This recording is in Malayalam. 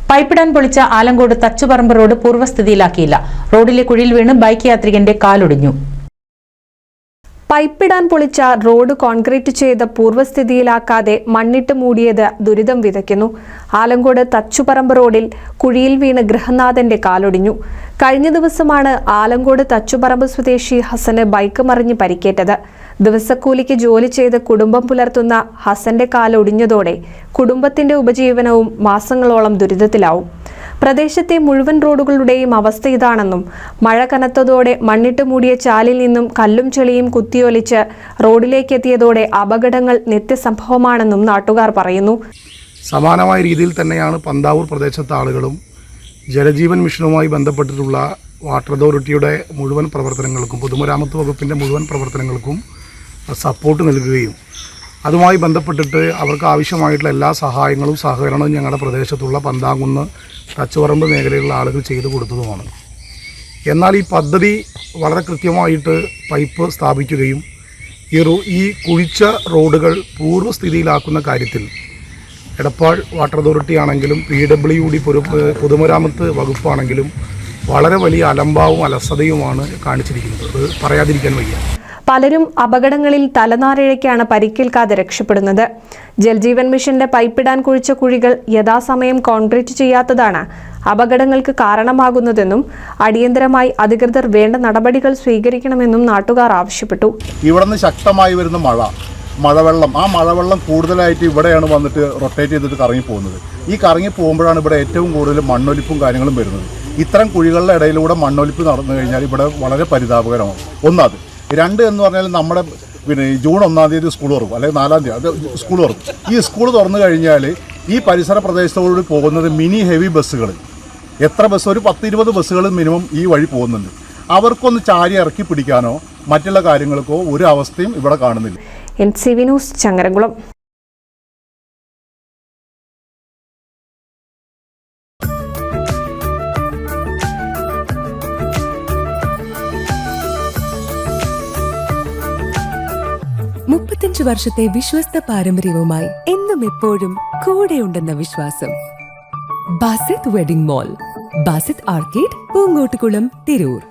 പൈപ്പിടാൻ പൊളിച്ച ആലങ്കോട് തച്ചുപറമ്പ് റോഡ് പൂർവ്വസ്ഥിതിയിലാക്കിയില്ല. റോഡിലെ കുഴിയിൽ വീണ് ബൈക്ക് യാത്രികന്റെ കാലൊടിഞ്ഞു. പൈപ്പിടാൻ പൊളിച്ച റോഡ് കോൺക്രീറ്റ് ചെയ്ത് പൂർവ്വസ്ഥിതിയിലാക്കാതെ മണ്ണിട്ട് മൂടിയത് ദുരിതം വിതയ്ക്കുന്നു. ആലങ്കോട് തച്ചുപറമ്പ് റോഡിൽ കുഴിയിൽ വീണ് ഗൃഹനാഥന്റെ കാലൊടിഞ്ഞു. കഴിഞ്ഞ ദിവസമാണ് ആലങ്കോട് തച്ചുപറമ്പ് സ്വദേശി ഹസന് ബൈക്ക് മറിഞ്ഞ് പരിക്കേറ്റത്. ദിവസക്കൂലിക്ക് ജോലി ചെയ്ത് കുടുംബം പുലർത്തുന്ന ഹസന്റെ കാലൊടിഞ്ഞതോടെ കുടുംബത്തിന്റെ ഉപജീവനവും മാസങ്ങളോളം ദുരിതത്തിലാവും. പ്രദേശത്തെ മുഴുവൻ റോഡുകളുടെയും അവസ്ഥ ഇതാണെന്നും മഴ കനത്തതോടെ മണ്ണിട്ട് മൂടിയ ചാലിൽ നിന്നും കല്ലും ചെളിയും കുത്തിയൊലിച്ച് റോഡിലേക്ക് എത്തിയതോടെ അപകടങ്ങൾ നിത്യസംഭവമാണെന്നും നാട്ടുകാർ പറയുന്നു. സമാനമായ രീതിയിൽ തന്നെയാണ് പന്താവൂർ പ്രദേശത്തെ ആളുകളും ജലജീവൻ മിഷനുമായി ബന്ധപ്പെട്ടിട്ടുള്ള വാട്ടർ അതോറിറ്റിയുടെ മുഴുവൻ പ്രവർത്തനങ്ങൾക്കും പൊതുമരാമത്ത് വകുപ്പിൻ്റെ മുഴുവൻ പ്രവർത്തനങ്ങൾക്കും സപ്പോർട്ട് നൽകുകയും അതുമായി ബന്ധപ്പെട്ടിട്ട് അവർക്ക് ആവശ്യമായിട്ടുള്ള എല്ലാ സഹായങ്ങളും സഹകരണവും ഞങ്ങളുടെ പ്രദേശത്തുള്ള പന്താങ്കുന്ന് തച്ചുപറമ്പ് മേഖലയിലുള്ള ആളുകൾ ചെയ്തു കൊടുത്തതുമാണ്. എന്നാൽ ഈ പദ്ധതി വളരെ കൃത്യമായിട്ട് പൈപ്പ് സ്ഥാപിക്കുകയും ഈ കുഴിച്ച റോഡുകൾ പൂർവ്വസ്ഥിതിയിലാക്കുന്ന കാര്യത്തിൽ എടപ്പാൾ വാട്ടർ അതോറിറ്റി ആണെങ്കിലും PWD പൊതുമരാമത്ത് വകുപ്പാണെങ്കിലും വളരെ വലിയ അലംഭാവും അലസതയുമാണ് കാണിച്ചിരിക്കുന്നത്. അത് പറയാതിരിക്കാൻ വയ്യ. പലരും അപകടങ്ങളിൽ തലനാരിഴയ്ക്കാണ് പരിക്കേൽക്കാതെ രക്ഷപ്പെടുന്നത്. ജൽജീവൻ മിഷന്റെ പൈപ്പിടാൻ കുഴിച്ച കുഴികൾ യഥാസമയം കോൺക്രീറ്റ് ചെയ്യാത്തതാണ് അപകടങ്ങൾക്ക് കാരണമാകുന്നതെന്നും അടിയന്തരമായി അധികൃതർ വേണ്ട നടപടികൾ സ്വീകരിക്കണമെന്നും നാട്ടുകാർ ആവശ്യപ്പെട്ടു. ഇവിടുന്ന് ശക്തമായി വരുന്ന മഴവെള്ളം ആ മഴവെള്ളം കൂടുതലായിട്ട് ഇവിടെയാണ് വന്നിട്ട് റൊട്ടേറ്റ് ചെയ്തിട്ട് കറങ്ങി പോകുന്നത്. ഈ കറങ്ങി പോകുമ്പോഴാണ് ഇവിടെ ഏറ്റവും കൂടുതൽ മണ്ണൊലിപ്പും കാര്യങ്ങളും വരുന്നത്. ഇത്തരം കുഴികളുടെ ഇടയിലൂടെ മണ്ണൊലിപ്പ് നടന്നു കഴിഞ്ഞാൽ ഇവിടെ വളരെ പരിതാപകരമാണ്. ഒന്നത്. രണ്ട് എന്ന് പറഞ്ഞാൽ നമ്മുടെ ജൂൺ 1-ാം തീയതി സ്കൂൾ തുറക്കും, അല്ലെങ്കിൽ 4-ാം തീയതി അത് സ്കൂൾ തുറക്കും. ഈ സ്കൂൾ തുറന്നു കഴിഞ്ഞാൽ ഈ പരിസര പ്രദേശത്തോട് പോകുന്നത് മിനി ഹെവി ബസ്സുകൾ, എത്ര ബസ്, ഒരു 10-20 ബസ്സുകൾ മിനിമം ഈ വഴി പോകുന്നുണ്ട്. അവർക്കൊന്ന് ചാരി ഇറക്കി പിടിക്കാനോ മറ്റുള്ള കാര്യങ്ങൾക്കോ ഒരു അവസ്ഥയും ഇവിടെ കാണുന്നില്ല. NCV news, Changaramkulam. വർഷത്തെ വിശ്വസ്ത പാരമ്പര്യവുമായി എന്നും എപ്പോഴും കൂടെയുണ്ടെന്ന വിശ്വാസം. Basith wedding mall, Basith arcade, Poongottukulam, Tirur.